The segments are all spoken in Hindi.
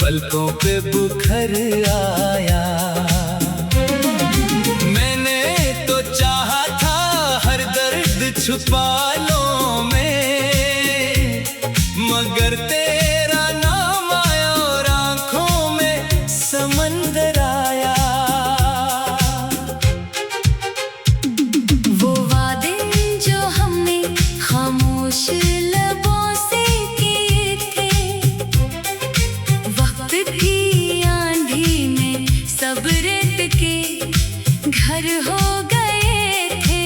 पलकों पे बुखर आया। मैंने तो चाहा था हर दर्द छुपा लो में, मगर तेरा नाम आया और आंखों में समंदर आया। वो वादे जो हमने खामोश लबों से किए थे, वक्त की आंधी में सब रेत के घर हो गए थे।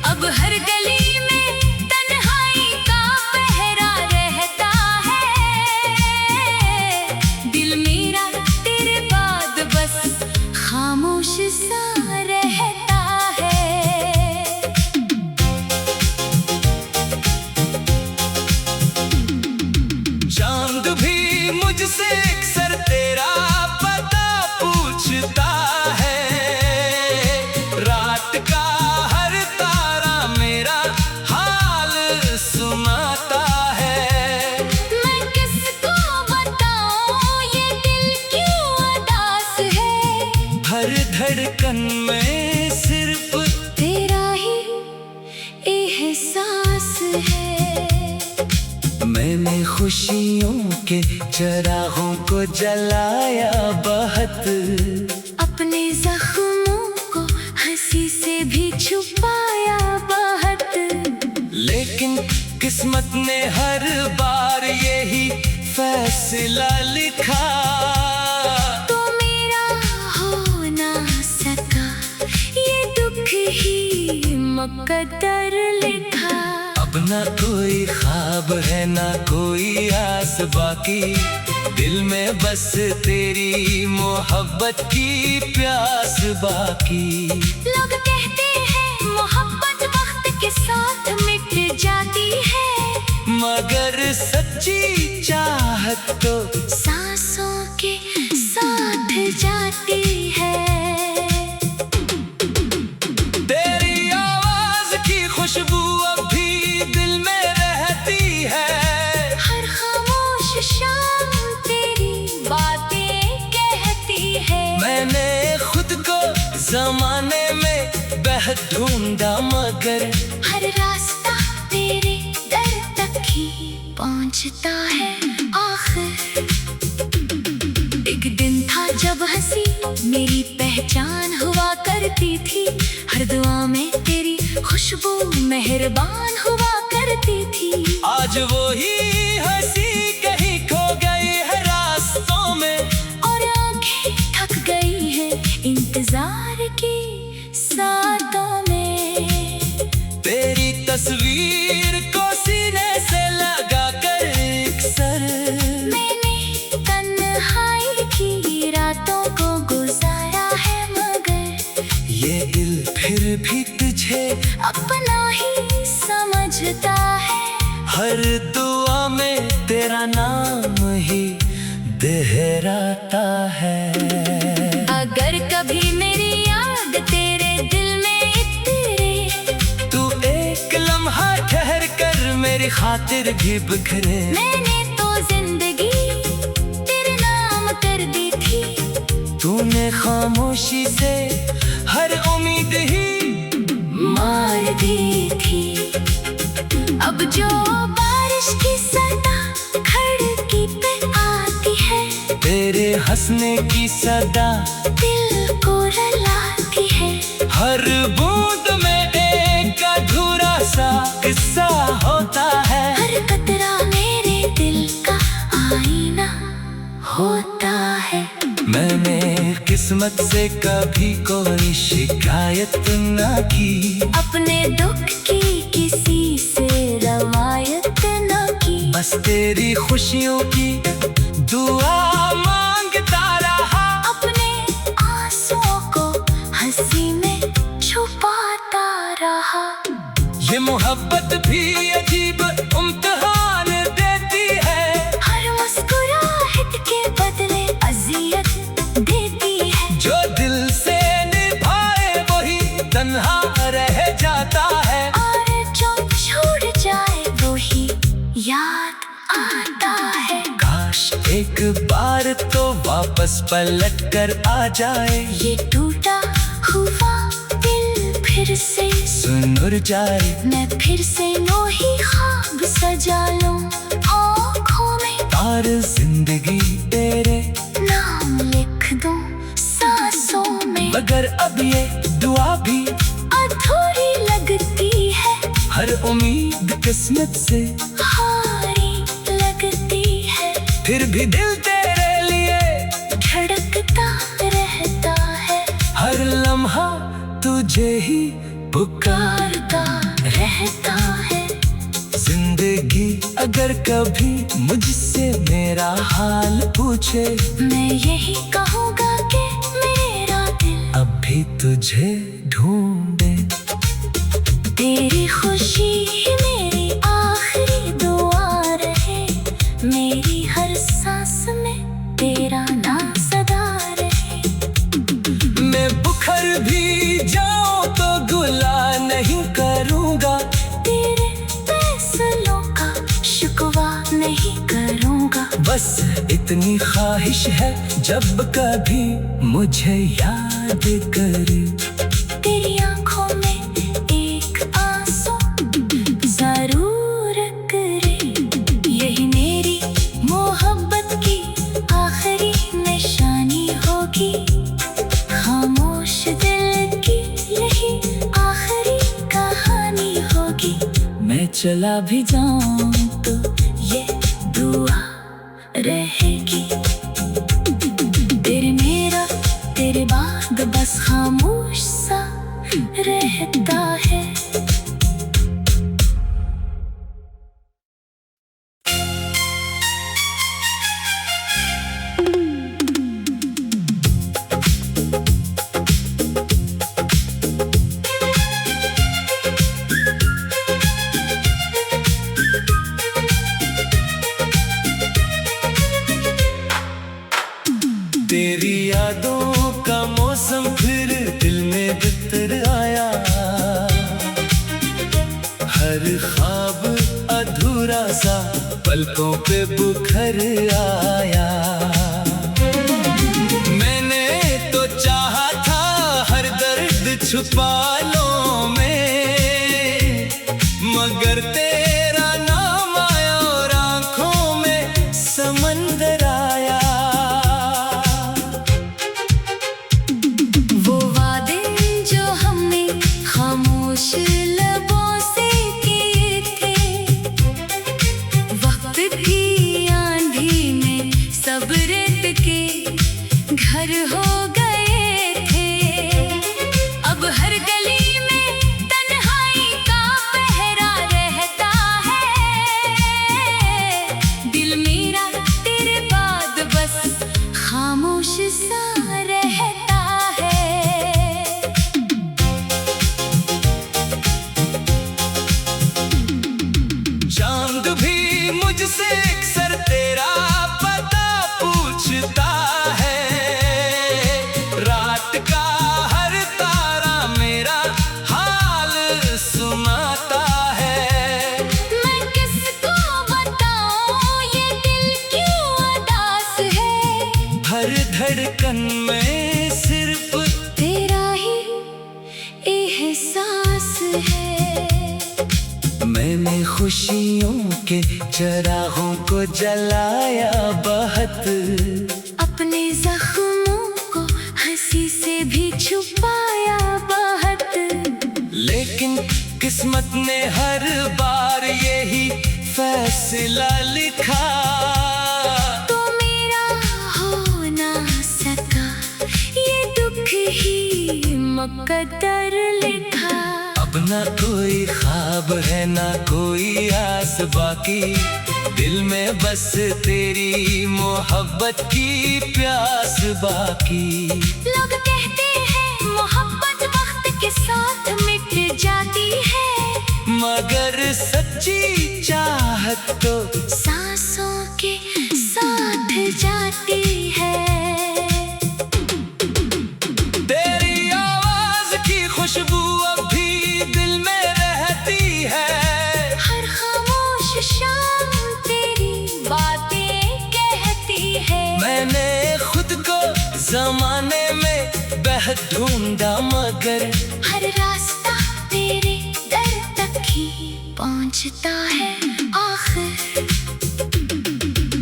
अब हर गली में तन्हाई का पहरा रहता है। दिल मेरा तेरे बाद बस खामोश सा रहता है। चांद भी मुझसे अक्सर तेरा पता पूछता है। रात का हर तारा मेरा हाल सुनाता है। मैं किसको बताऊं ये दिल क्यों उदास है। हर धड़कन में सिर्फ तेरा ही एहसास है। मैंने खुशियों के चरागों को जलाया बहुत, अपने जख्मों को हंसी से भी छुपाया बहुत। लेकिन किस्मत ने हर बार यही फैसला लिखा। तो मेरा हो ना सका ये दुख ही मुकद्दर लिखा। अब ना कोई ख्वाब है ना कोई आस बाकी, दिल में बस तेरी मोहब्बत की प्यास बाकी। लोग कहते हैं मोहब्बत वक्त के साथ मिट जाती है, मगर सच्ची चाहत तो सांसों के साथ जाती है। तेरी आवाज की खुशबू अब भी दिल में रहती है। हर खामोश शाम तेरी बातें कहती है। मैंने खुद को जमाने में बेहद ढूंढा, मगर हर रास्ता तेरे दर तक ही पहुंचता है आखिर। एक दिन था जब हंसी मेरी पहचान हुआ करती थी। हर दुआ में तेरी खुशबू मेहरबान हुआ करती थी। आज वो ही हंसी कहीं खो गई है रास्तों में, और आंखें थक गई हैं इंतजार की सातों में। तेरी तस्वीर को सीने से लगा कर अक्सर मैंने तन्हाई की रातों को गुजारा है, मगर ये दिल फिर भी तुझे अपना ही समझता है। हर दुआ में तेरा नाम ही दोहराता है। अगर कभी मेरी याद तेरे दिल में इतरे, तू एक लम्हा ठहर कर मेरी खातिर भी बिखरे। मैंने तो जिंदगी तेरे नाम कर दी थी। तूने खामोशी से हर उम्मीद ही मार दी थी। अब जो बारिश की सदा खिड़की पे आती है, तेरे हंसने की सदा दिल को रुलाती है। हर बूंद में एक अधूरा सा किस्सा होता है। हर कतरा मेरे दिल का आईना होता है। मैंने किस्मत से कभी कोई शिकायत ना की, अपने दुख की किसी से रवायत न की। बस तेरी खुशियों की दुआ मांगता रहा। अपने आंसुओं को हंसी में छुपाता रहा। ये मोहब्बत भी अजीब इम्तिहान देती है। हर मुस्कुराहट के बदले अज़ियत देती है। जो दिल से निभाए वही तन्हा रह जाता है। और जो छोड़ जाए वो ही याद आता है। काश एक बार तो वापस पलट कर आ जाए। ये टूटा हुआ दिल फिर से सुनुर जाए। मैं फिर से वही ख्वाब सजा लूं आँखों में। तार जिंदगी तेरे नाम लिख दूं सांसों में। मगर अब ये दुआ भी अधूरी लगती है। हर उम्मीद किस्मत से हारी लगती है। फिर भी दिल तेरे लिए धड़कता रहता है। हर लम्हा तुझे ही पुकारता रहता है। जिंदगी अगर कभी मुझसे मेरा हाल पूछे, मैं यही कहूँगा कि मेरा दिल अब भी तुझे ढूंढे। तेरी खुशी ही मेरी आखिरी दुआ रहे। मेरी हर सांस में तेरा नाम सदा रहे। मैं बुखर भी जाऊं तो गुला नहीं करूँगा। तेरे फैसलों का शिकवा नहीं करूँगा। बस इतनी ख्वाहिश है जब कभी मुझे याद करे। तेरी आँखों में एक आंसू जरूर करे। यही मेरी मोहब्बत की आखिरी निशानी होगी। खामोश दिल की यही आखिरी कहानी होगी। मैं चला भी जाऊं तो ये दुआ रहेगी। तेरे मेरा तेरे बाद बस खामोश सा रहता है। तेरी यादों का मौसम फिर दिल में बितर आया। हर ख्वाब अधूरा सा पलकों पे बुखर आया। मैंने तो चाहा था हर दर्द छुपा लो में, मगर तेरा नाम आया और आंखों में समंदर आया। वो वादे जो हमने खामोश लबों से किए थे, वक्त की आंधी में सब रेत के घर हो गए थे। अब हर गली में तन्हाई का पहरा रहता है। दिल मेरा तेरे बाद बस खामोश सा रहता है। चांद भी मुझसे अक्सर तेरा पता पूछता है। रात का हर तारा मेरा हाल सुनाता है। मैं किसको बताऊं ये दिल क्यों उदास है। हर धड़कन में सिर्फ तेरा ही एहसास है। मैंने खुशियों के चरागों को जलाया बहुत। अपने जख्मों को हंसी से भी छुपाया बहुत। लेकिन किस्मत ने हर बार यही फैसला लिखा। तो मेरा हो ना सका ये दुख ही मुकद्दर लिखा। अब ना कोई ख्वाब है ना कोई आस बाकी। दिल में बस तेरी मोहब्बत की प्यास बाकी। लोग कहते हैं मोहब्बत वक्त के साथ मिट जाती है, मगर सच्ची चाहत तो सांसों के साथ जाती है। तेरी आवाज की खुशबू अब भी दिल में रहती है। हर खामोश शाम तेरी बातें कहती मैंने खुद को जमाने में बेहद ढूंढा, मगर हर रास्ता तेरे दर तक ही पहुंचता है आखिर।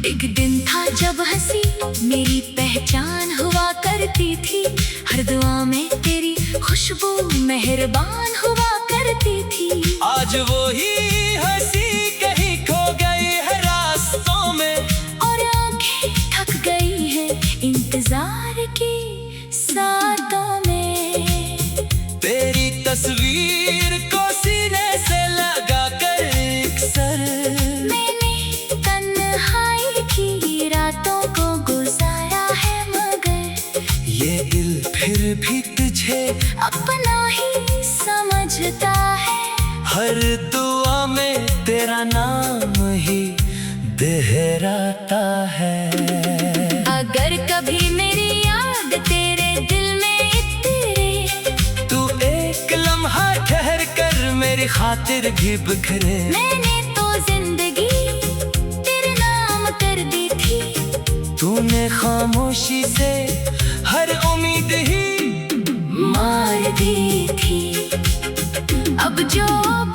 एक दिन था जब हंसी मेरी पहचान हुआ करती थी, हर दुआ में तेरी खुशबू मेहरबान हुआ करती थी। आज वो ही हंसी कहीं खो गई है रास्तों में, और आंखें थक गई है इंतजार की सातों में। तेरी तस्वीर को सीने से लगा कर अक्सर मैंने तन्हाई की रातों को गुजारा है, मगर ये दिल फिर भी तुझे अपना ही समझता है। हर दुआ में तेरा नाम ही दोहराता है। अगर कभी मेरी याद तेरे दिल में इतरे, तू एक लम्हा ठहर कर मेरी खातिर भी बिखरे। मैंने तो जिंदगी तेरे नाम कर दी थी, तूने खामोशी से हर उम्मीद ही मार दी थी। अब जो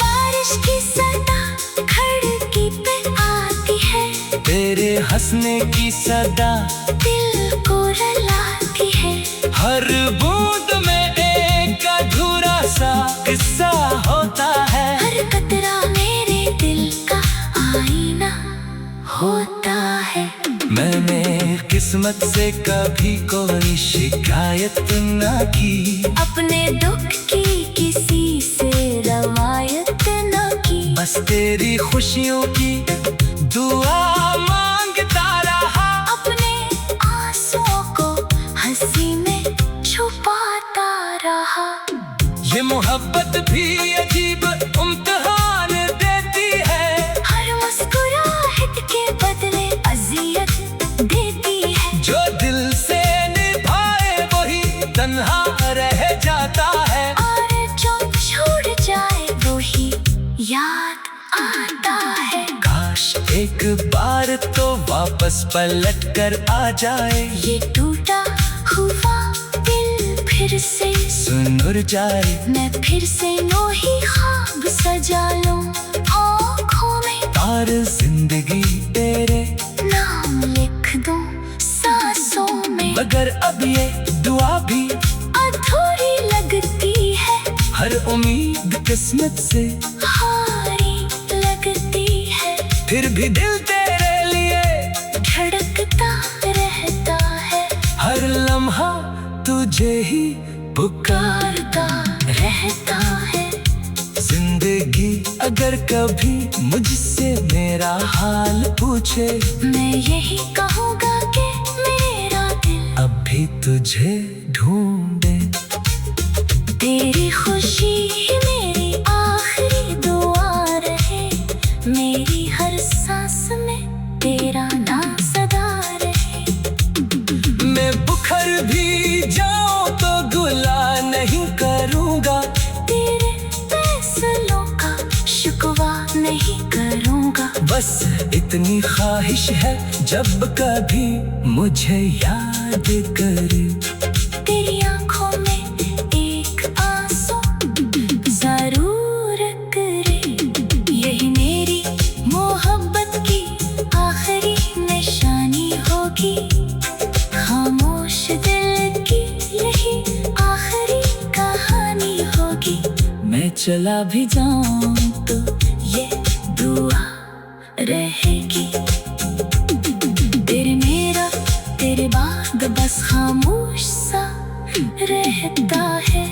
बारिश की सदा खिड़की पे आती है, तेरे हंसने की सदा दिल को रुलाती है। हर बूंद में एक अधूरा सा किस्सा होता है। हर कतरा मेरे दिल का आईना होता है। मैंने किस्मत से कभी कोई शिकायत ना की, अपने दुख की किसी से रवायत न की। बस तेरी खुशियों की दुआ मांगता रहा, अपने आंसुओं को हंसी में छुपाता रहा। ये मोहब्बत भी अजीब इम्तिहान देती है, हर मुस्कुराहट के बदले अजियत देती है। जो दिल से निभाए वही तन्हा रह जाता है, और जो छोड़ जाए वो ही याद आता है। काश एक बार तो वापस पलट कर आ जाए, ये टूटा हुआ दिल फिर से सुनुर जाए। मैं फिर से वही ख्वाब सजा लूं आँखों में, तार जिंदगी तेरे नाम लिख दूं सांसों में। मगर अब ये दुआ भी अधूरी लगती है, हर उम्मीद किस्मत से हारी लगती है। फिर भी दिल तेरे लिए धड़कता रहता है, हर लम्हा तुझे ही पुकारता रहता है। जिंदगी अगर कभी मुझसे मेरा हाल पूछे, मैं यही कहूँगा कि मेरा दिल अब भी तुझे ढूंढे। तेरी खुशी ही मेरी आखिरी दुआ रहे, मेरी हर सांस में तेरा नाम सदा रहे। मैं बुखर भी जाऊं तो गुला नहीं करूँगा, तेरे फैसलों का शिकवा नहीं करूँगा। बस इतनी ख्वाहिश है जब कभी मुझे याद करे, तेरी आँखों में एक आंसू जरूर करे। यही मेरी मोहब्बत की आखिरी निशानी होगी, खामोश दिल की यही आखिरी कहानी होगी। मैं चला भी जाऊं तो ये दुआ रहेगी, तेरे मेरा तेरे बाद बस खामोश सा रहता है।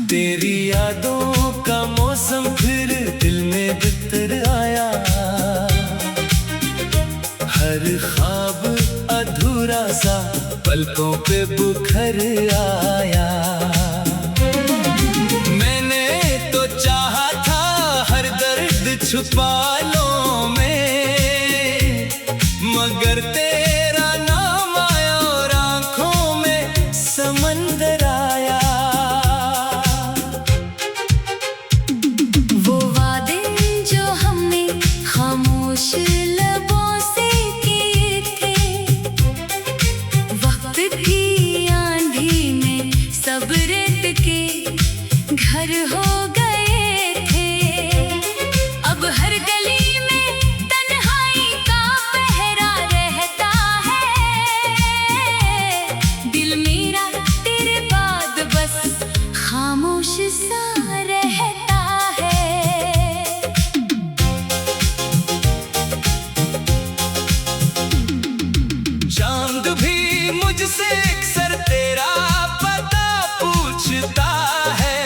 तेरी यादों का मौसम फिर दिल में बितर आया, हर ख्वाब अधूरा सा पलकों पे बुखर आया। मैंने तो छुपा लो में, मगर तेरा नाम आया और आंखों में समंदर आया। वो वादे जो हमने खामोश लबों से किए थे, वक्त की आंधी में सब रेत के घर हो गए थे। अब हर गली में तन्हाई का पहरा रहता है। दिल मेरा तेरे बाद बस खामोश सा रहता है। चांद भी मुझसे अक्सर तेरा पता पूछता है।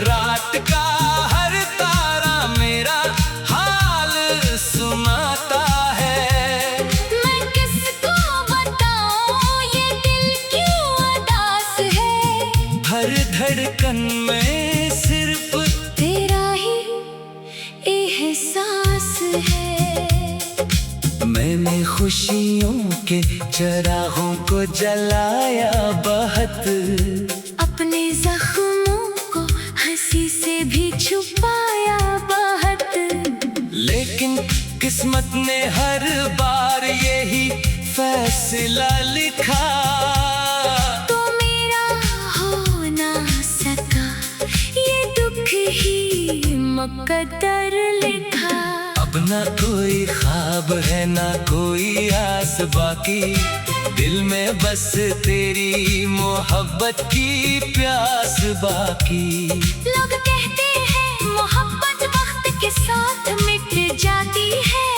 रात का हर तारा मेरा हाल सुनाता है। मैं किसको बताऊं ये दिल क्यों उदास है। हर धड़कन में सिर्फ तेरा ही एहसास है। मैंने खुशियों के चरागों को जलाया बहुत, अपने जख्मों को हंसी से भी छुपाया बहुत। लेकिन किस्मत ने हर बार यही फैसला लिखा। तो मेरा हो ना सका ये दुख ही मुकद्दर लिखा। अब ना कोई ख्वाब है ना कोई आस बाकी, दिल में बस तेरी मोहब्बत की प्यास बाकी। लोग कहते हैं मोहब्बत वक्त के साथ मिट जाती है,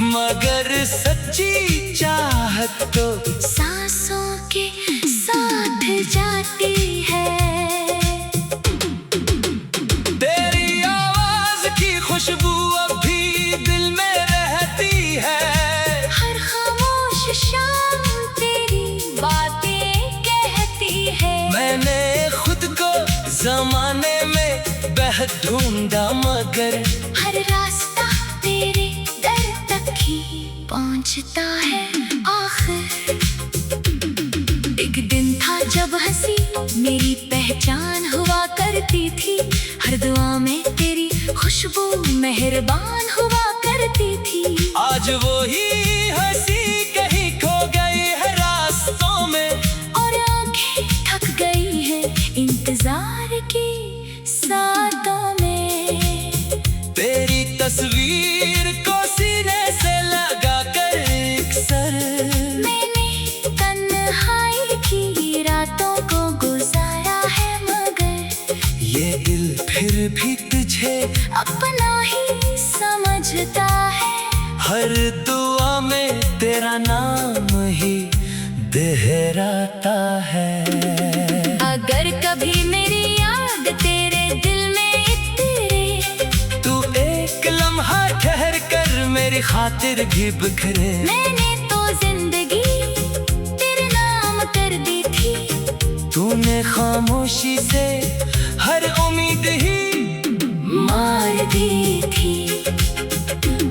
मगर सच्ची चाहत तो सांसों के साथ जाती है। तेरी आवाज की खुशबू अब भी दिल में रहती है। हर खामोश शाम तेरी बातें कहती है। मैंने खुद को जमाने में बेहद ढूंढा, मगर हर रास्ता तेरे दर तक ही पहुंचता है आखिर। एक दिन था जब हंसी मेरी पहचान हुआ करती थी। हर दुआ में तेरी खुशबू मेहरबान हुआ करती थी। आज वो ही हंसी कहीं खो गई है रास्तों में, और आंखें थक गई हैं इंतजार की सातों में। तेरी तस्वीर को सीने से लगा कर अक्सर मैंने तन्हाई की रातों को गुजारा है, मगर ये दिल फिर भी तुझे अपना ही समझता है। हर दुआ में तेरा नाम ही दोहराता है। अगर कभी मेरी याद तेरे दिल में इतरे, तू एक लम्हा ठहर कर मेरी खातिर भी बिखरे। मैंने तो जिंदगी तेरे नाम कर दी थी। तूने खामोशी से हर उम्मीद ही मार दी थी।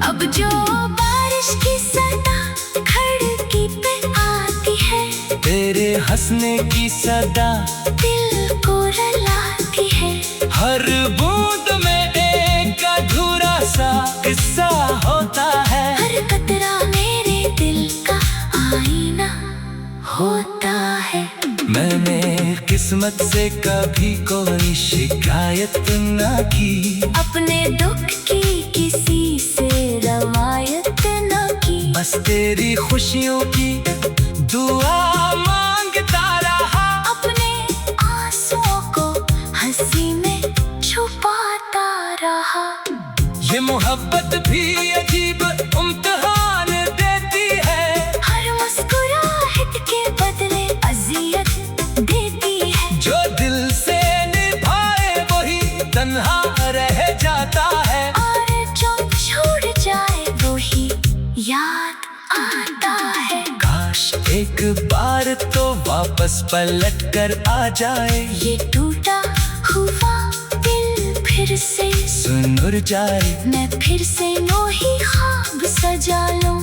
अब जो बारिश की सदा खिड़की पे आती है, तेरे हंसने की सदा दिल को रुलाती है। हर बूंद में एक अधूरा सा किस्सा होता है। हर कतरा मेरे दिल का आईना होता है। मैंने किस्मत से कभी कोई शिकायत ना की, अपने दुख की किसी से रवायत न की। बस तेरी खुशियों की दुआ मांगता रहा। अपने आंसुओं को हंसी में छुपाता रहा। ये मोहब्बत भी अजीब इम्तिहान देती है। हर मुस्कुराहट के बदले अजियत देती है। जो दिल से निभाए वही तन्हा रह जाता है। और जो छोड़ जाए वो ही याद आता है। काश एक बार तो वापस पलट कर आ जाए। ये टूटा हुआ दिल फिर फिर से सुन और जाए, मैं फिर से नोही ख्वाब सजा लूं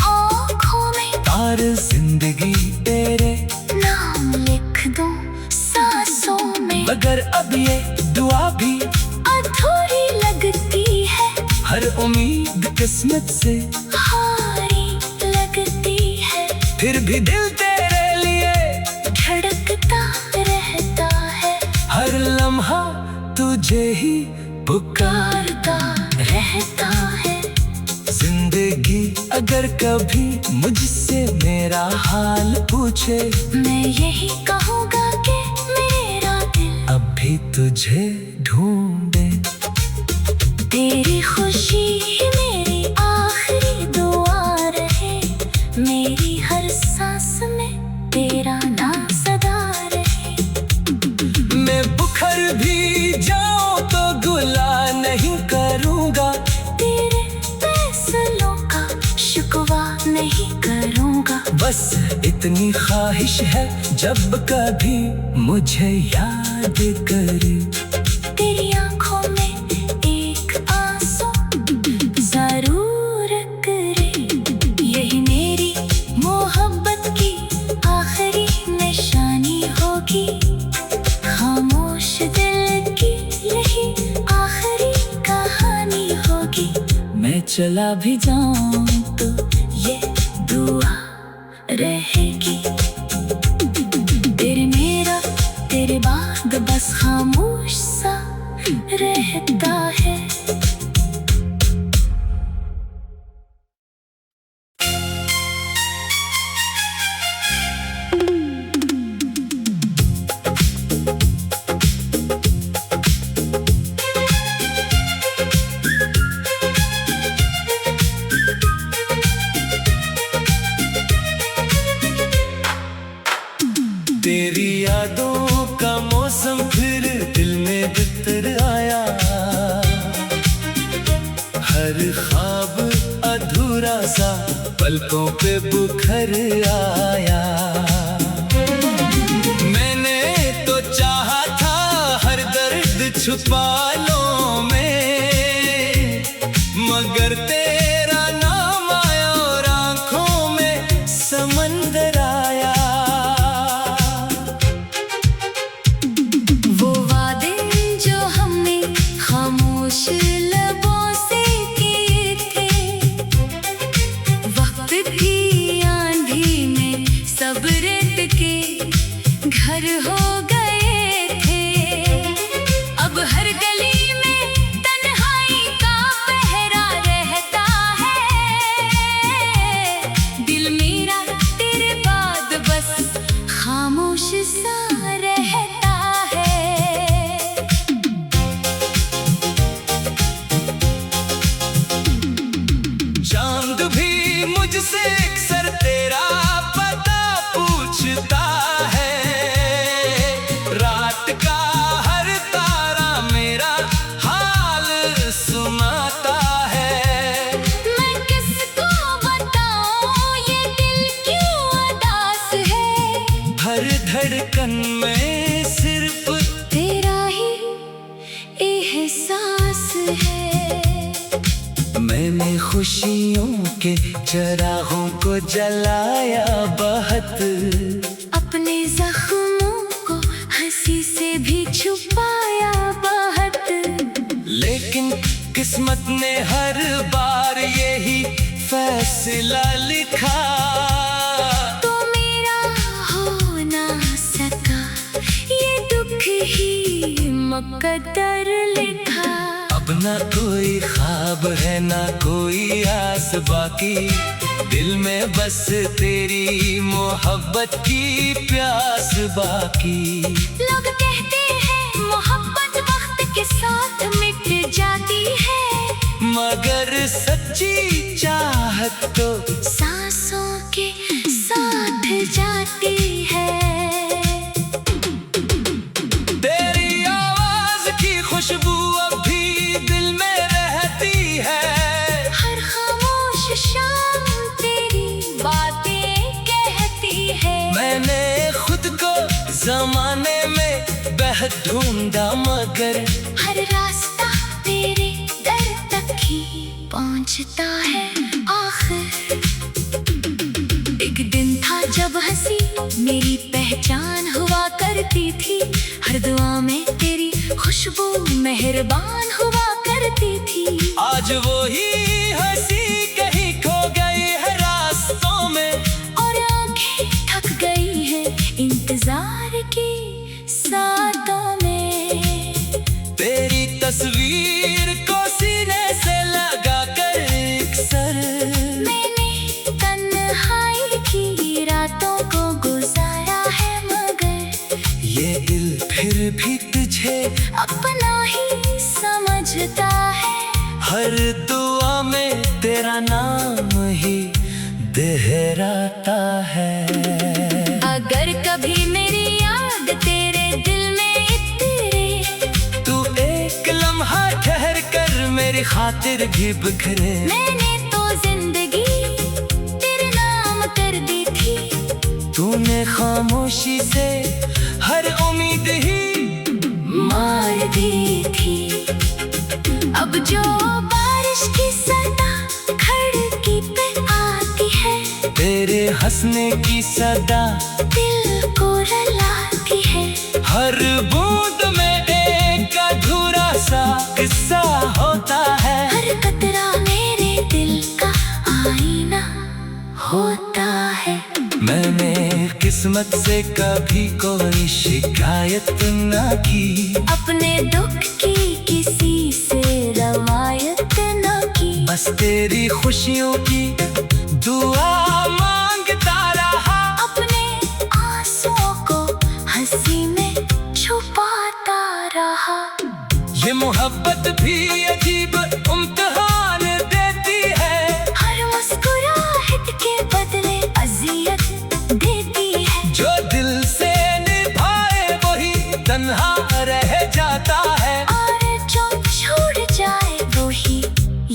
आँखों में। तार जिंदगी तेरे नाम लिख दूं सांसों में। मगर अब ये दुआ भी अधूरी लगती है, हर उम्मीद किस्मत से हारी लगती है। फिर भी दिल तेरे लिए धड़कता रहता है, हर लम्हा तुझे ही पुकारता रहता है। जिंदगी अगर कभी मुझसे मेरा हाल पूछे, मैं यही कहूँगा कि मेरा दिल अब भी तुझे ढूंढे। तेरी खुशी ही मेरी आखिरी दुआ रहे, मेरी हर सांस में तेरा नाम सदा रहे। मैं बुखर भी जाऊं तो गुला नहीं करूँगा, तेरे फैसलों का शिकवा नहीं करूँगा। बस इतनी ख्वाहिश है जब कभी मुझे याद करे। तेरी आँखों में एक आंसू जरूर करे, यही मेरी मोहब्बत की आखिरी निशानी होगी। खामोश दिल की यही आखिरी कहानी होगी। मैं चला भी जाऊं तो ये दुआ रहेगी, तेरे मेरा तेरे बाद बस खामोश सा रहता है। तेरी यादों का मौसम फिर दिल में बितर आया, हर ख्वाब अधूरा सा पलकों पे बुखर आया। मैंने तो चाहा था हर दर्द छुपा लूं मैं, मगर तेरा नाम आया और आंखों में समंदर आया। वो वादे जो हमने खामोश लबों से किए थे, वक्त की आंधी में सब रेत के घर हो गए थे। अब हर गली में तन्हाई का पहरा रहता है, दिल मेरा तेरे बाद बस खामोश सा रहता है। चांद भी मुझसे अक्सर तेरा पता पूछता है, रात का हर तारा मेरा हाल सुनाता है। मैं किसको बताऊं ये दिल क्यों उदास है, हर धड़कन में सिर्फ तेरा ही एहसास है। मैंने खुशियों के चरागों को जलाया बहुत, अपने जख्मों को हंसी से भी छुपाया बहुत। लेकिन किस्मत ने हर बार यही फैसला लिखा, तो मेरा हो ना सका ये दुख ही मुकद्दर लिखा। अब ना कोई ख्वाब है ना कोई आस बाकी, दिल में बस तेरी मोहब्बत की प्यास बाकी। लोग कहते हैं मोहब्बत वक्त के साथ मिट जाती है, मगर सच्ची चाहत तो सांसों के साथ जाती है। तेरी आवाज की खुशबू अब भी दिल में रहती है, हर खामोश शाम तेरी बातें कहती है। मैंने खुद को जमाने में बेहद ढूंढा, मगर हर रास्ता पहुंचता है आखिर। एक दिन था जब हंसी मेरी पहचान हुआ करती थी, हर दुआ में तेरी खुशबू मेहरबान हुआ करती थी। आज वो ही हंसी कहीं खो गई है रास्तों में, और आंखें थक गई है इंतजार की सातों में। तेरी तस्वीर को सीने से लगा कर अक्सर मैंने तन्हाई की रातों को गुजारा है, मगर ये दिल फिर भी तुझे अपना ही समझता है। हर दुआ में तेरा नाम ही दोहराता है। अगर कभी मेरी याद तेरे दिल में इतरे, तू एक लम्हा ठहर कर मेरी खातिर भी बिखरे। मैंने तो जिंदगी तेरे नाम कर दी थी, तूने खामोशी से हर उम्मीद ही मार दी थी। अब जो बारिश की सदा खिड़की पे आती है, तेरे हंसने की सदा दिल को रुलाती है। हर बूंद में एक अधूरा सा किस्सा होता है। हर कतरा मेरे दिल का आईना होता है। मैंने किस्मत से कभी कोई शिकायत ना की, अपने दुख की किसी से रवायत न की। बस तेरी खुशियों की दुआ मांगता रहा। अपने आंसुओं को हंसी में छुपाता रहा। ये मोहब्बत भी अजीब इम्तिहान देती है, हर मुस्कुराहट के बदले अजियत देती है। जो दिल से निभाए वही तन्हा रह जाता है, और जो छोड़ जाए वो ही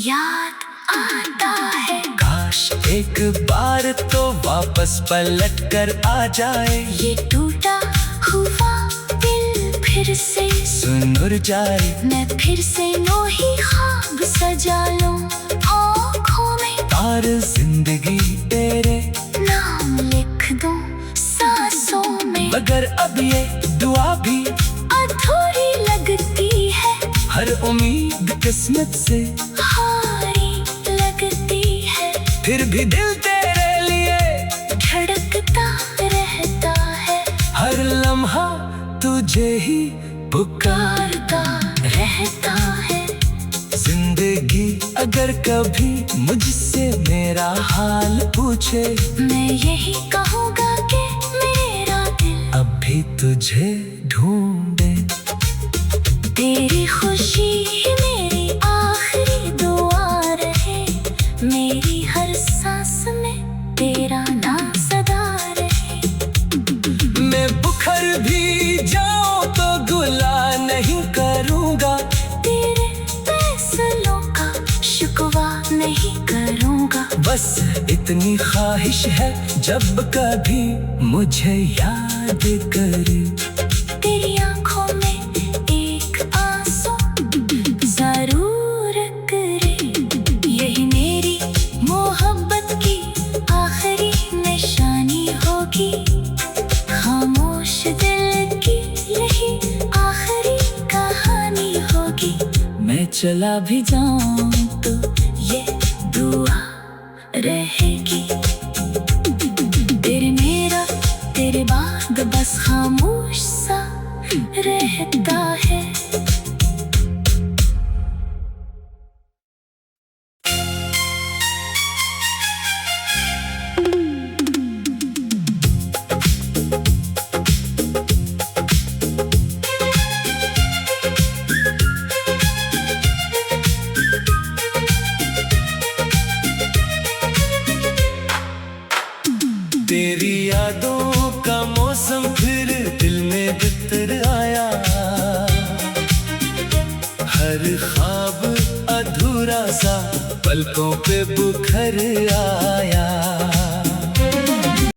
याद आता है। काश एक बार तो वापस पलट कर आ जाए, ये टूटा हुआ दिल फिर से सुनुर जाए। मैं फिर से वही ख्वाब सजा लूं आँखों में, तार जिंदगी तेरे नाम लिख दूं सांसों में। मगर अब ये दुआ भी अधूरी लगती है, हर उम्मीद किस्मत से हारी लगती है। फिर भी दिल तेरे लिए धड़कता रहता है, हर लम्हा तुझे ही पुकारता रहता है। जिंदगी अगर कभी मुझसे मेरा हाल पूछे, मैं यही कहूँगा कि मेरा दिल अब भी तुझे ढूंढे। तेरी खुशी ही मेरी आखिरी दुआ रहे, मेरी हर सांस में तेरा नाम सदा रहे। मैं बुखर भी जाऊं तो गुला नहीं करूँगा, तेरे फैसलों का शिकवा नहीं करूँगा। बस इतनी ख्वाहिश है जब कभी मुझे याद करे। तेरी आंखों में एक आंसू जरूर करे, यही मेरी मोहब्बत की आखिरी निशानी होगी। खामोश दिल की यही आखिरी कहानी होगी। मैं चला भी जाऊं तो ये दुआ रहेगी। तेरे मेरा तेरे बाद बस खामोश सा रहता है। तेरी यादों का मौसम फिर दिल में बितर आया, हर ख्वाब अधूरा सा पलकों पे बुखर आया।